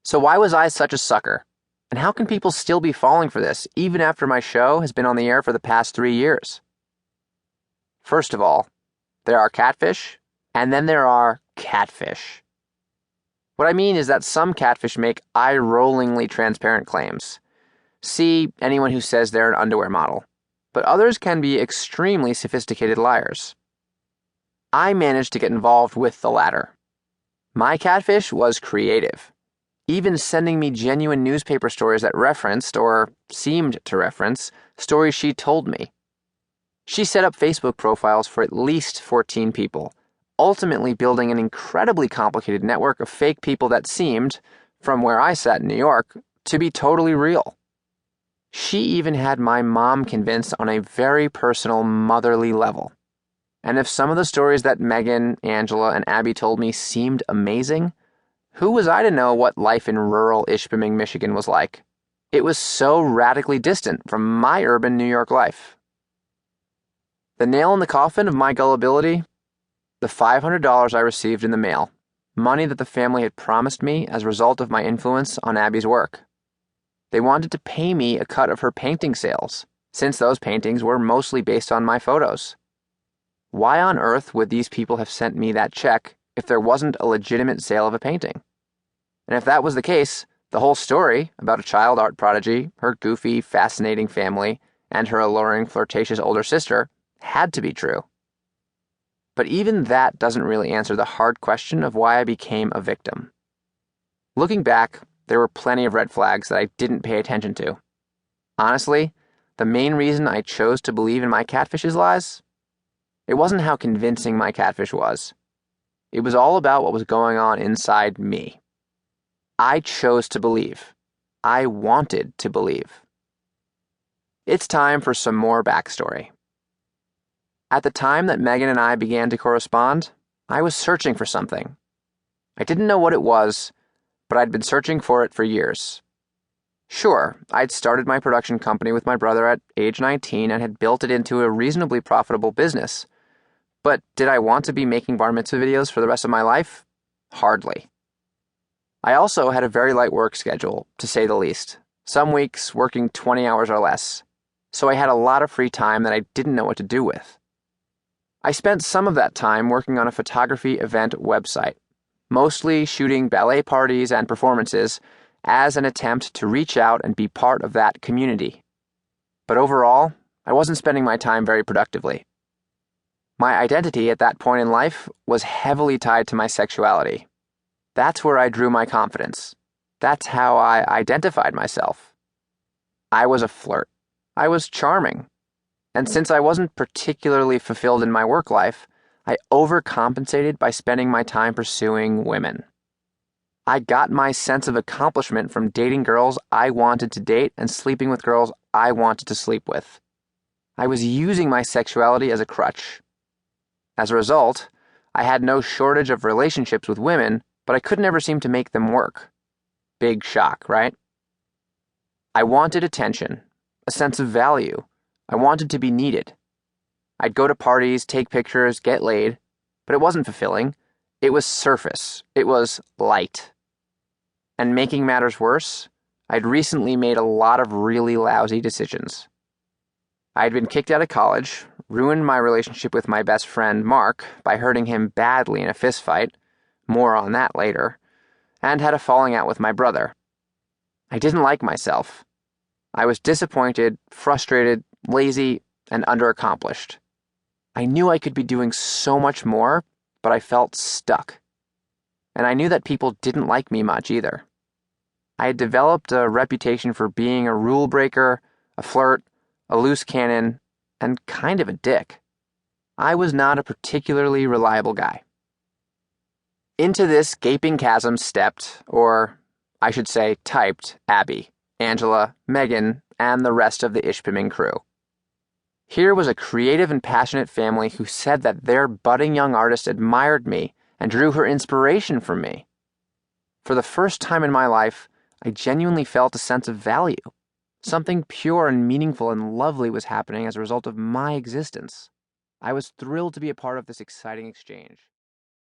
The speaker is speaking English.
So why was I such a sucker? And how can people still be falling for this, even after my show has been on the air for the past 3 years? First of all, there are catfish, and then there are catfish. What I mean is that some catfish make eye-rollingly transparent claims. See anyone who says they're an underwear model. But others can be extremely sophisticated liars. I managed to get involved with the latter. My catfish was creative, even sending me genuine newspaper stories that referenced, or seemed to reference, stories she told me. She set up Facebook profiles for at least 14 people, ultimately building an incredibly complicated network of fake people that seemed, from where I sat in New York, to be totally real. She even had my mom convinced on a very personal, motherly level. And if some of the stories that Megan, Angela, and Abby told me seemed amazing, who was I to know what life in rural Ishpeming, Michigan was like? It was so radically distant from my urban New York life. The nail in the coffin of my gullibility? The $500 I received in the mail, money that the family had promised me as a result of my influence on Abby's work. They wanted to pay me a cut of her painting sales, since those paintings were mostly based on my photos. Why on earth would these people have sent me that check if there wasn't a legitimate sale of a painting? And if that was the case, the whole story about a child art prodigy, her goofy, fascinating family, and her alluring, flirtatious older sister had to be true. But even that doesn't really answer the hard question of why I became a victim. Looking back, there were plenty of red flags that I didn't pay attention to. Honestly, the main reason I chose to believe in my catfish's lies? It wasn't how convincing my catfish was. It was all about what was going on inside me. I chose to believe. I wanted to believe. It's time for some more backstory. At the time that Megan and I began to correspond, I was searching for something. I didn't know what it was, but I'd been searching for it for years. Sure, I'd started my production company with my brother at age 19 and had built it into a reasonably profitable business. But did I want to be making bar mitzvah videos for the rest of my life? Hardly. I also had a very light work schedule, to say the least, some weeks working 20 hours or less, so I had a lot of free time that I didn't know what to do with. I spent some of that time working on a photography event website, mostly shooting ballet parties and performances as an attempt to reach out and be part of that community. But overall, I wasn't spending my time very productively. My identity at that point in life was heavily tied to my sexuality. That's where I drew my confidence. That's how I identified myself. I was a flirt. I was charming. And since I wasn't particularly fulfilled in my work life, I overcompensated by spending my time pursuing women. I got my sense of accomplishment from dating girls I wanted to date and sleeping with girls I wanted to sleep with. I was using my sexuality as a crutch. As a result, I had no shortage of relationships with women, but I could never seem to make them work. Big shock, right? I wanted attention, a sense of value. I wanted to be needed. I'd go to parties, take pictures, get laid, but it wasn't fulfilling. It was surface. It was light. And making matters worse, I'd recently made a lot of really lousy decisions. I'd been kicked out of college, ruined my relationship with my best friend, Mark, by hurting him badly in a fistfight, more on that later, and had a falling out with my brother. I didn't like myself. I was disappointed, frustrated, lazy, and underaccomplished. I knew I could be doing so much more, but I felt stuck. And I knew that people didn't like me much either. I had developed a reputation for being a rule breaker, a flirt, a loose cannon, and kind of a dick. I was not a particularly reliable guy. Into this gaping chasm stepped, or I should say typed, Abby, Angela, Megan, and the rest of the Ishpeming crew. Here was a creative and passionate family who said that their budding young artist admired me and drew her inspiration from me. For the first time in my life, I genuinely felt a sense of value. Something pure and meaningful and lovely was happening as a result of my existence. I was thrilled to be a part of this exciting exchange.